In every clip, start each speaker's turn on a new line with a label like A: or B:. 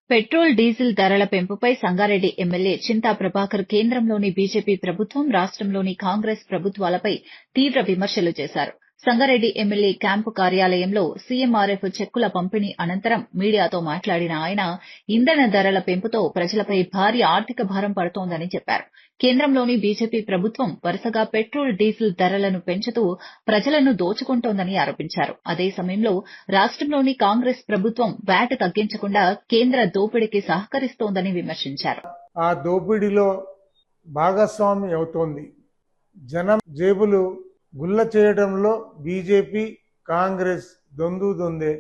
A: Petrol, diesel ధరల పెంపుపై Sangareddy MLA Chinta Prabhakar కేంద్రంలోని BJP ప్రభుత్వం, రాష్ట్రంలోని కాంగ్రెస్ ప్రభుత్వాలపై తీవ్ర విమర్శలు చేశారు. సంగారెడ్డి ఎమ్మెల్యే క్యాంపు కార్యాలయంలో సీఎంఆర్ఎఫ్ చెక్కుల పంపిణీ అనంతరం మీడియాతో మాట్లాడిన ఆయన, ఇంధన ధరల పెంపుతో ప్రజలపై భారీ ఆర్థిక భారం పడుతోందని చెప్పారు. కేంద్రంలోని బీజేపీ ప్రభుత్వం వరుసగా పెట్రోల్, డీజిల్ ధరలను పెంచుతూ ప్రజలను దోచుకుంటోందని ఆరోపించారు. అదే సమయంలో రాష్ట్రంలోని కాంగ్రెస్ ప్రభుత్వం వ్యాట్ తగ్గించకుండా కేంద్ర దోపిడీకి సహకరిస్తోందని విమర్శించారు.
B: ఆ దోపిడీలో భాగస్వామి అవుతోంది. జనం జేబులు గుల్ల చేయడంలో బీజేపీ, కాంగ్రెస్ దొందే.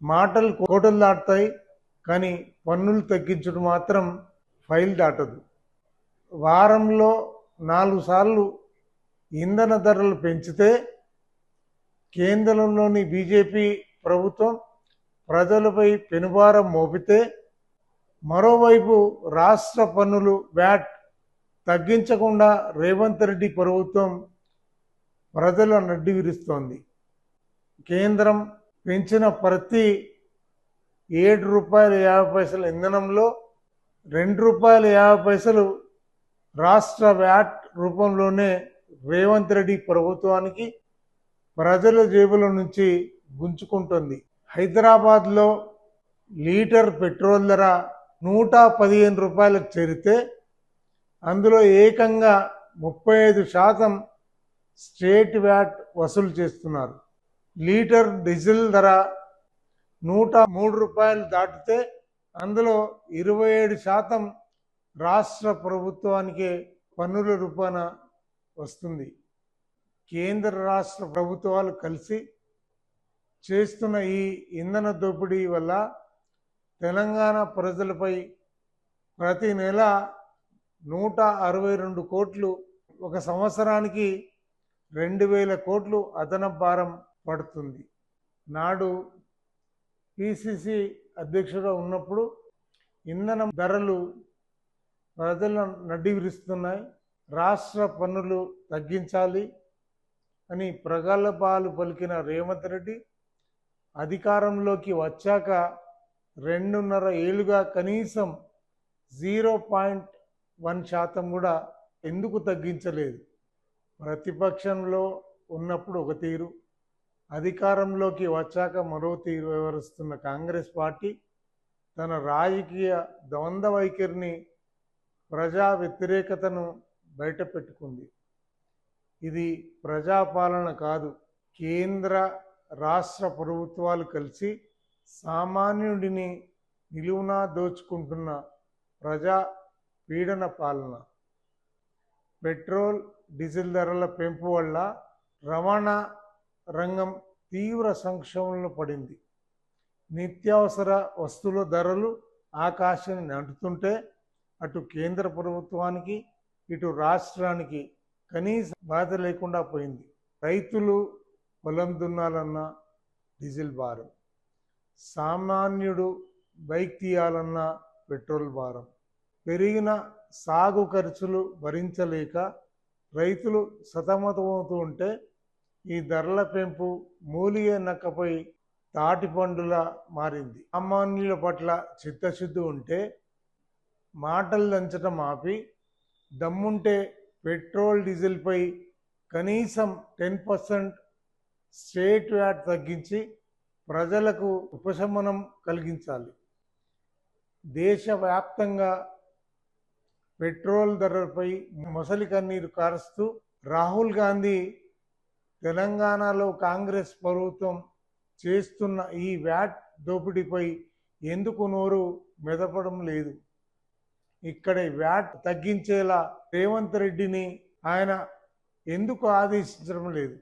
B: మాటలు కోటలు దాటుతాయి, కానీ పన్నులు తగ్గించడం మాత్రం ఫైల్ దాటదు. వారంలో 4 సార్లు ఇంధన ధరలు పెంచితే కేంద్రంలోని బీజేపీ ప్రభుత్వం ప్రజలపై పెనుభారం మోపితే, మరోవైపు రాష్ట్ర పన్నులు వ్యాట్ తగ్గించకుండా రేవంత్ రెడ్డి ప్రభుత్వం ప్రజల నడ్డి విరుస్తోంది. కేంద్రం పెంచిన ప్రతి ₹7.50 ఇంధనంలో ₹2.50 రాష్ట్ర వ్యాట్ రూపంలోనే రేవంత్ రెడ్డి ప్రభుత్వానికి ప్రజల జేబుల నుంచి గుంజుకుంటుంది. హైదరాబాద్లో లీటర్ పెట్రోల్ ధర ₹115 చేరితే అందులో ఏకంగా 35% స్టేట్ వ్యాట్ వసూలు చేస్తున్నారు. లీటర్ డీజిల్ ధర ₹103 దాటితే అందులో 27% రాష్ట్ర ప్రభుత్వానికే పన్నుల రూపాన వస్తుంది. కేంద్ర రాష్ట్ర ప్రభుత్వాలు కలిసి చేస్తున్న ఈ ఇంధన దోపిడీ వల్ల తెలంగాణ ప్రజలపై ప్రతి నెల 162 కోట్లు, ఒక సంవత్సరానికి 2000 కోట్లు అదనపు భారం పడుతుంది. నాడు పిసిసి అధ్యక్షుడు ఉన్నప్పుడు ఇంధన ధరలు ప్రజలను నడ్డి విరుస్తున్నాయి, రాష్ట్ర పన్నులు తగ్గించాలి అని ప్రగల్భాలు పలికిన రేవంత్ రెడ్డి అధికారంలోకి వచ్చాక 2.5 ఏళ్లుగా కనీసం 0.1% కూడా ఎందుకు తగ్గించలేదు? ప్రతిపక్షంలో ఉన్నప్పుడు ఒక తీరు, అధికారంలోకి వచ్చాక మరో తీరు వ్యవహరిస్తున్న కాంగ్రెస్ పార్టీ తన రాజకీయ ద్వంద్వ వైఖరిని, ప్రజా వ్యతిరేకతను బయటపెట్టుకుంది. ఇది ప్రజాపాలన కాదు. కేంద్ర రాష్ట్ర ప్రభుత్వాలు కలిసి సామాన్యుడిని నిలువునా దోచుకుంటున్న ప్రజా పీడన పాలన. పెట్రోల్, డీజిల్ ధరల పెంపు వల్ల రవాణా రంగం తీవ్ర సంక్షోభంలో పడింది. నిత్యావసర వస్తువుల ధరలు ఆకాశాన్ని అంటుతుంటే అటు కేంద్ర ప్రభుత్వానికి, ఇటు రాష్ట్రానికి కనీస బాధ లేకుండా పోయింది. రైతులు పొలం దున్నాలన్నా డీజిల్ భారం, సామాన్యుడు బైక్ తీయాలన్నా పెట్రోల్ భారం, పెరిగిన సాగు ఖర్చులు భరించలేక రైతులు సతమతమవుతూ ఉంటే ఈ ధరల పెంపు మూలిగే నక్కపై తాటిపండులా మారింది. సామాన్యుల పట్ల చిత్తశుద్ధి ఉంటే మాటలు దంచడం ఆపి, దమ్ముంటే పెట్రోల్, డీజిల్పై కనీసం 10% స్టేట్ వ్యాట్ తగ్గించి ప్రజలకు ఉపశమనం కలిగించాలి. దేశవ్యాప్తంగా పెట్రోల్ ధరలపై మొసలి కన్నీరు కారుస్తూ రాహుల్ గాంధీ తెలంగాణలో కాంగ్రెస్ ప్రభుత్వం చేస్తున్న ఈ వ్యాట్ దోపిడీపై ఎందుకు నోరు మెదపడం లేదు? ఇక్కడ వ్యాట్ తగ్గించేలా రేవంత్ రెడ్డిని ఆయన ఎందుకు ఆదేశించడం లేదు?